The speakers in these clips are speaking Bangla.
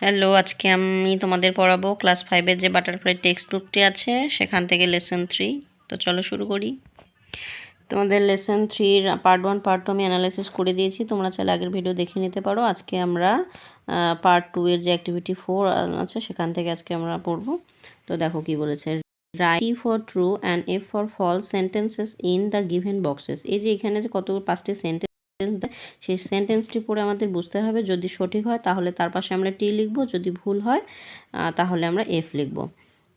হ্যালো, আজকে আমি তোমাদের পড়াবো ক্লাস 5-এর যে বাটারফ্লাই টেক্সট বুকটি আছে সেখান থেকে লেসন 3। তো চলো শুরু করি। তোমাদের লেসন 3-র পার্ট 1 পার্ট 2 আমি অ্যানালাইসিস করে দিয়েছি, তোমরা চাইলে আগের ভিডিও দেখে নিতে পারো। আজকে আমরা পার্ট 2 এর যে অ্যাক্টিভিটি 4 আছে সেখান থেকে আজকে আমরা পড়বো। তো দেখো কি বলেছে, right T for true and F for false sentences in the given boxes। এই যে এখানে যে কত 5টি সেন্টেন্স সেই সেন্টেন্সটি পড়ে আমাদের বুঝতে হবে, যদি সঠিক হয় তাহলে তার পাশে আমরা টি লিখব, যদি ভুল হয় তাহলে আমরা এফ লিখব।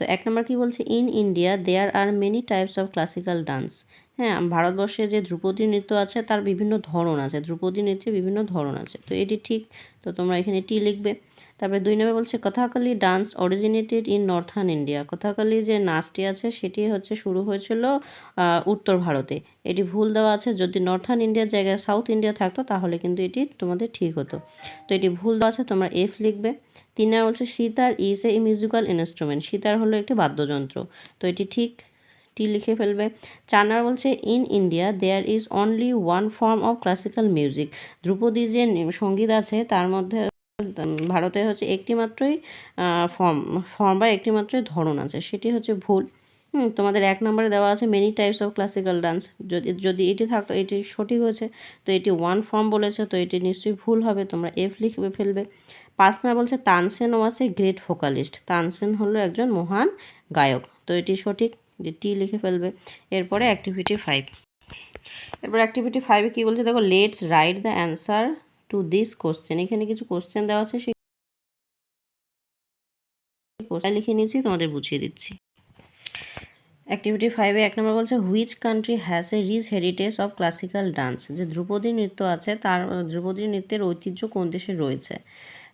তো 1 নম্বর কি বলছে, in India there are many types of classical dance. হ্যাঁ, ভারতবর্ষে যে ধ্রুপদী নৃত্য আছে তার বিভিন্ন ধরন আছে, ধ্রুপদী নৃত্যের বিভিন্ন ধরন আছে, তো এটি ঠিক। তো তোমরা এখানে টি লিখবে। তারপরে 2 নম্বর বলছে Kathakali dance originated in northern India. Kathakali যে নাচটি আছে সেটি হচ্ছে শুরু হয়েছিল উত্তর ভারতে। এটি ভুল দেওয়া আছে, যদি নর্থার্ন ইন্ডিয়ার জায়গায় সাউথ ইন্ডিয়া থাকতো তাহলে কিন্তু এটি তোমাদের ঠিক হতো। তো এটি ভুল দেওয়া আছে, তোমরা এফ লিখবে। 3 নম্বর বলছে sitar is a musical instrument. Sitar হলো একটি বাদ্যযন্ত্র, তো এটি ঠিক, টি লিখে ফেলবে। 4 নম্বর বলছে in India there is only one form of classical music. ধ্রুপদী যে সঙ্গীত আছে তার মধ্যে ভারতে হচ্ছে একটি মাত্রই ফর্ম বা একটি মাত্রই ধরন আছে, সেটি হচ্ছে ভুল। তোমাদের 1 নম্বরে দেওয়া আছে many types of classical dance, যদি এটি থাকতো এটি সঠিক হয়েছে, তো এটি ওয়ান ফর্ম বলেছে, তো এটি নিশ্চয়ই ভুল হবে, তোমরা এফ লিখবে ফেলবে। 5 নম্বর বলছে তানসেন ওয়াজ এ গ্রেট ভোকালিস্ট। তানসেন হলো একজন মহান গায়ক, তো এটি সঠিক, টি লিখে ফেলবে। এরপরে অ্যাক্টিভিটি 5। এরপর অ্যাক্টিভিটি 5-এ কী বলছে দেখো, let's write the answer to this question. এখানে কিছু কোশ্চেন দেওয়া আছে, সেই কোশ্চেন লিখে নিয়েছি, তোমাদের বুঝিয়ে দিচ্ছি। অ্যাক্টিভিটি 5-এ 1 নম্বর বলছে which country has a rich heritage of classical dance. যে ধ্রুপদী নৃত্য আছে তার ধ্রুপদী নৃত্যের ঐতিহ্য কোন দেশে রয়েছে।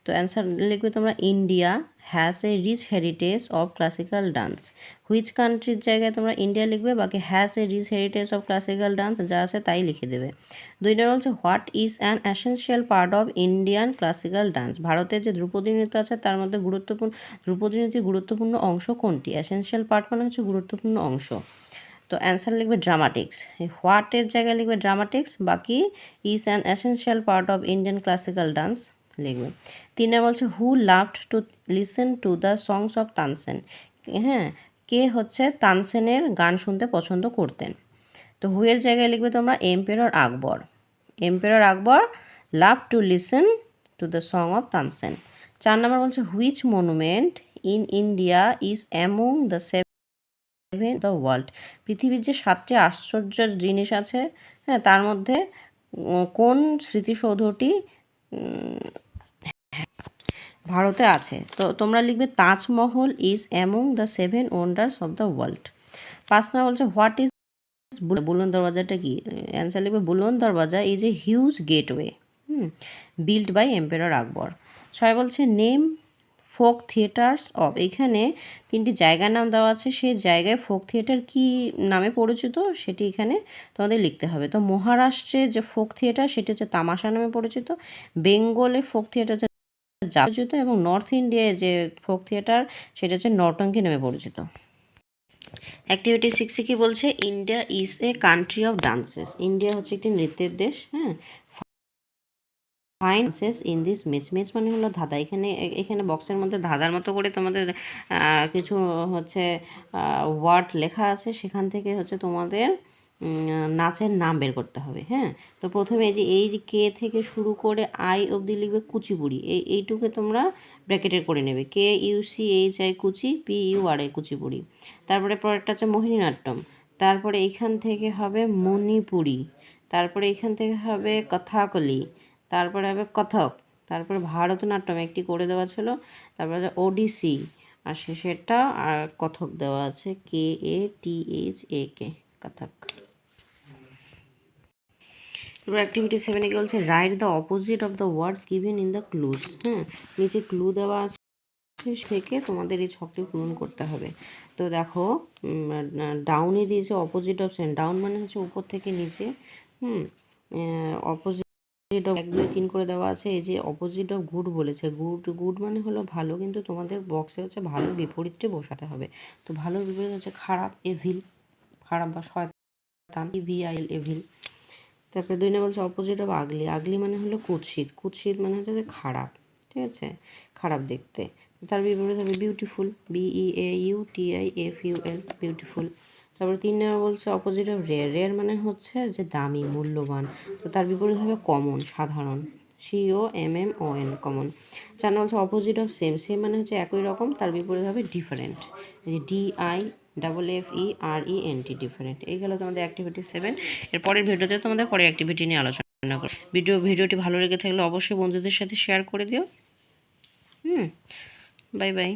তো অ্যান্সার লিখবে তোমরা India has a rich heritage of classical dance. Which কান্ট্রির জায়গায় তোমরা ইন্ডিয়া লিখবে, বাকি has a rich heritage of classical dance যা আছে তাই লিখে দেবে। 2 নম্বর বলছে what is an essential part of Indian classical dance. ভারতের যে ধ্রুপদী নৃত্য আছে তার মধ্যে ধ্রুপদী নৃত্যের গুরুত্বপূর্ণ অংশ কোনটি। এসেনশিয়াল পার্ট মানে হচ্ছে গুরুত্বপূর্ণ অংশ, তো অ্যান্সার লিখবে ড্রামাটিক্স। হোয়াটের জায়গায় লিখবে ড্রামাটিক্স, বাকি is an essential part of Indian classical dance লিখবে। 3 বলছে who loved to listen to the songs of Tansen. হ্যাঁ, কে হচ্ছে তানসেনের গান শুনতে পছন্দ করতেন। তো হুয়ের জায়গায় লিখবে তোমরা emperor Akbar. Emperor Akbar love to listen to the song of Tansen. 4 নম্বর বলছে which monument in India is among the the world. পৃথিবীর যে 7টি আশ্চর্যের জিনিস আছে, হ্যাঁ, তার মধ্যে কোন স্মৃতিসৌধটি ভারতে আছে। তো তোমরা লিখবে Taj Mahal is among the 7 wonders of the world. 5 নম্বর বলছে হোয়াট ইজ বুলন দরওয়াজাটা কি। অ্যান্সার লিখবে Buland Darwaza is a huge gateway build by emperor Akbar. 6 বলছে নেম ফোক থিয়েটার্স অফ। এখানে 3টি জায়গার নাম দেওয়া আছে, সেই জায়গায় ফোক থিয়েটার কি নামে পরিচিত সেটি এখানে তোমাদের লিখতে হবে। তো মহারাষ্ট্রে যে ফোক থিয়েটার সেটি হচ্ছে তামাশা নামে পরিচিত, বেঙ্গলে ফোক থিয়েটার হচ্ছে পরিচিত, এবং নর্থ ইন্ডিয়ায় যে ফোক থিয়েটার সেটা হচ্ছে নর্টঙ্কি নামে পরিচিত। অ্যাক্টিভিটি 6-এ কি বলছে, India is a country of dances. India হচ্ছে একটি নৃত্যের দেশ। হ্যাঁ, fine dances in this Mech. Mech মানে হলো ধাঁধা। এখানে বক্সের মধ্যে ধাঁধার মতো করে তোমাদের কিছু হচ্ছে ওয়ার্ড লেখা আছে, সেখান থেকে হচ্ছে তোমাদের নাচের নাম বের করতে হবে। হ্যাঁ, তো প্রথমে এই যে কে থেকে শুরু করে আই অবধি লিখবে কুচিপুড়ি। এইটুকে তোমরা ব্র্যাকেটের করে নেবে, KUCHI কুচি, PURI কুচিপুড়ি। তারপরে পরেরটা হচ্ছে মোহিনীনাট্যম, তারপরে এইখান থেকে হবে মণিপুরি, তারপরে এইখান থেকে হবে কথাকলি, তারপরে হবে কথক, তারপরে ভারতনাট্যম একটি করে দেওয়া ছিল, তারপরে ওডিসি, আর শেষেরটা আর কথক দেওয়া আছে KATHAK কথক। এবার অ্যাক্টিভিটি 7-এ কি বলছে, write the opposite of the words given in the clues. হ্যাঁ, নিচে ক্লু দেওয়া আছে থেকে তোমাদের এই ছকটি পূরণ করতে হবে। তো দেখো ডাউনে দিয়েছে অপোজিট অফ সেন। ডাউন মানে হচ্ছে উপর থেকে নিচে। অপোজিট 1 2 3 করে দেওয়া আছে। এই যে অপোজিট অফ গুড বলেছে, গুড মানে হলো ভালো, কিন্তু তোমাদের বক্সে হচ্ছে ভালো বিপরীতটি বসাতে হবে। তো ভালো বিপরীত হচ্ছে খারাপ, এভিল, খারাপ বা শয়তান, EVIL এভিল। তারপরে 2 বলছে অপোজিট অফ আগলি। আগলি মানে হলো কুৎসিত, কুৎসিত মানে হচ্ছে যে খারাপ। ঠিক আছে, খারাপ দেখতে। তার বিপরীত হবে বিউটিফুল, BEAUTIFUL, বিউটিফুল। তারপরে 3 নম্বর বলছে অপোজিট অফ রেয়ার। রেয়ার মানে হচ্ছে যে দামি, মূল্যবান। তো তার বিপরীত হবে কমন, সাধারণ, COMMON, কমন। 4 নম্বর হচ্ছে অপোজিট অফ সেম। সেম মানে হচ্ছে একই রকম, তার বিপরীত হবে ডিফারেন্ট, DIFFERENT, ডিফারেন্ট। এই গেল তোমাদের অ্যাক্টিভিটি 7। এর পরের ভিডিওতে তোমাদের পরের অ্যাক্টিভিটি নিয়ে আলোচনা করো। ভিডিওটি ভালো লেগে থাকলে অবশ্যই বন্ধুদের সাথে শেয়ার করে দিও। Bye bye.